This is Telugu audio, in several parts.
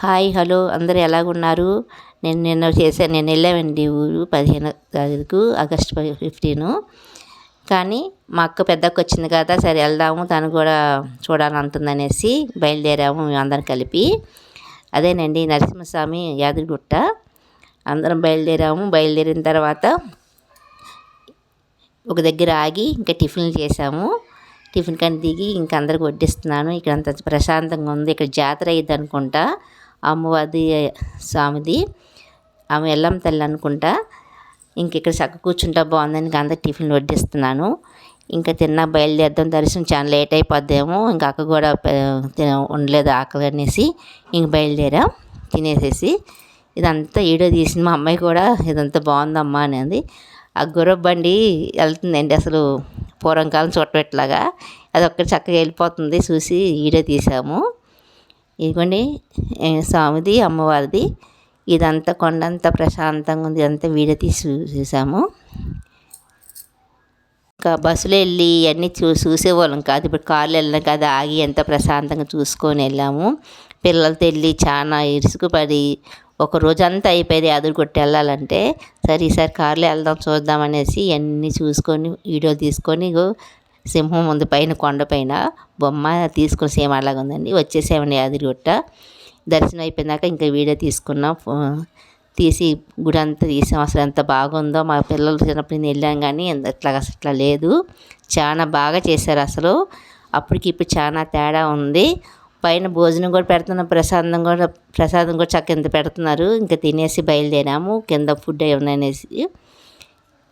హాయ్ హలో అందరూ ఎలాగున్నారు? నేను వెళ్ళామండి ఊరు 15వ తారీఖు ఆగస్ట్ 15. కానీ మా అక్క పెద్దక్క వచ్చింది కదా, సరే వెళ్దాము తను కూడా చూడాలంటుందనేసి బయలుదేరాము మేము అందరం కలిపి. అదేనండి నరసింహస్వామి యాదగిరిగుట్ట. అందరం బయలుదేరిన తర్వాత ఒక దగ్గర ఆగి ఇంకా టిఫిన్లు చేసాము. టిఫిన్ కానీ దిగి ఇంక అందరికి వడ్డిస్తున్నాను. ఇక్కడ అంత ప్రశాంతంగా ఉంది. ఇక్కడ జాతర అయ్యిద్ది అనుకుంటా, అమ్మవారి స్వామిది, ఆమె ఎల్లమ్మ తల్లి అనుకుంటా. ఇంక ఇక్కడ చక్క కూర్చుంటా బాగుందని ఇంక అందరికి టిఫిన్లు వడ్డిస్తున్నాను. ఇంకా తిన్నా బయలుదేరదాం, దర్శనం చాలా లేట్ అయిపోద్దేమో, ఇంకా అక్క కూడా ఉండలేదు ఆకలి అనేసి ఇంక బయలుదేరాం తినేసేసి. ఇదంతా వీడియో తీసింది మా అమ్మాయి కూడా, ఇదంతా బాగుందమ్మా అనేది. ఆ గుర్రపు బండి వెళ్తుందండి, అసలు పూర్వకాలం చూడపెట్టలాగా అది ఒక్కటి చక్కగా వెళ్ళిపోతుంది. చూసి వీడియో తీసాము. ఇదిగోండి స్వామిది అమ్మవారిది. ఇదంతా కొండంతా ప్రశాంతంగా ఉంది. ఇదంతా వీడియో తీసి చూసాము. ఇంకా బస్సులో వెళ్ళి అన్నీ చూసేవాళ్ళం కాదు. ఇప్పుడు కార్లో వెళ్ళినాం కదా, ఆగి ఎంత ప్రశాంతంగా చూసుకొని వెళ్ళాము. పిల్లలతో వెళ్ళి చాలా ఇరుసుకుపడి ఒక రోజంతా అయిపోయింది యాదగిరిగుట్ట వెళ్ళాలంటే. సరే ఈసారి కార్లో వెళ్దాం చూద్దాం అనేసి అన్నీ చూసుకొని వీడియోలు తీసుకొని, సింహం ఉంది పైన కొండపైన బొమ్మ తీసుకుని సేమ్ అలాగా ఉందండి. వచ్చేసామండి యాదగిరిగుట్ట. దర్శనం అయిపోయినాక ఇంకా వీడియో తీసుకున్నాం. తీసి గుడి అంతా తీసాం. అసలు ఎంత బాగుందో, మా పిల్లలు చిన్నప్పుడు నేను వెళ్ళాం కానీ అట్లా లేదు. చాలా బాగా చేశారు అసలు. అప్పటికి ఇప్పుడు చాలా తేడా ఉంది. పైన భోజనం కూడా పెడుతున్నారు, ప్రసాదం కూడా కింద పెడుతున్నారు. ఇంకా తినేసి బయలుదేరాము. కింద ఫుడ్ ఏమనేసి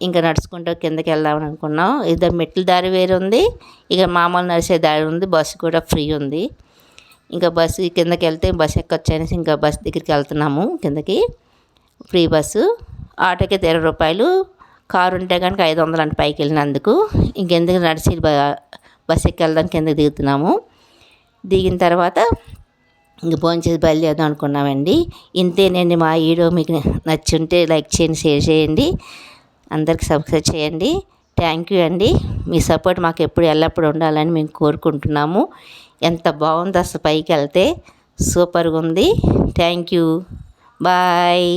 ఇంకా నడుచుకుంటూ కిందకి వెళ్దామని అనుకున్నాం. ఇద్దరు మెట్ల దారి వేరు ఉంది, ఇక మామూలు నడిచే దారి ఉంది. బస్సు కూడా ఫ్రీ ఉంది. ఇంకా బస్సు కిందకి వెళ్తే బస్సు ఎక్కొచ్చేసి ఇంకా బస్సు దగ్గరికి వెళ్తున్నాము. కిందకి ఫ్రీ బస్సు. ఆటోకి 20 రూపాయలు, కారు ఉంటే కనుక 500 అంటే పైకి వెళ్ళినందుకు. ఇంకెందుకు నడిచి బస్సు ఎక్కి వెళ్దాం కిందకి దిగుతున్నాము. దిగిన తర్వాత ఇంక భోంచేసి బయలుదేరదాం అనుకున్నామండి. ఇంతేనండి మా వీడియో. మీకు నచ్చుంటే లైక్ చేయండి, షేర్ చేయండి, అందరికి సబ్స్క్రైబ్ చేయండి. థ్యాంక్ యూ అండి. మీ సపోర్ట్ మాకు ఎల్లప్పుడూ ఉండాలని మేము కోరుకుంటున్నాము. ఎంత బాగుంది అసలు, పైకి వెళ్తే సూపర్గా ఉంది. Thank you, bye.